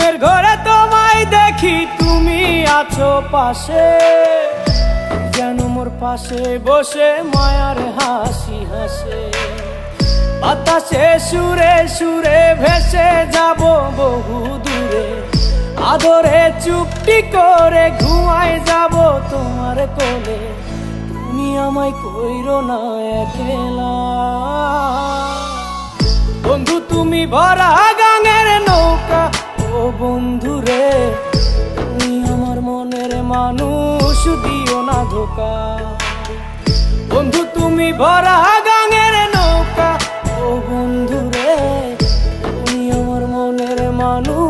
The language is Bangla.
ঘুমের ঘরে তোমায় দেখি, তুমি আছো পাশে, যেন মোর পাশে বসে মায়ার হাসি হাসে। বাতাসে সুরে সুরে ভেসে যাব বহু দূরে, আদরে চুপটি করে ঘুমায় যাব তোমার কোলে। তুমি আমায় কইরো না একলা বন্ধু, তুমি ভরা গাঙের নৌকা। ও বন্ধু রে, তুমি আমার মনের মানুষ, দিও না ধোকা। বন্ধু তুমি ভরা গাঙের নৌকা। ও বন্ধু রে, তুমি আমার মনের মানুষ।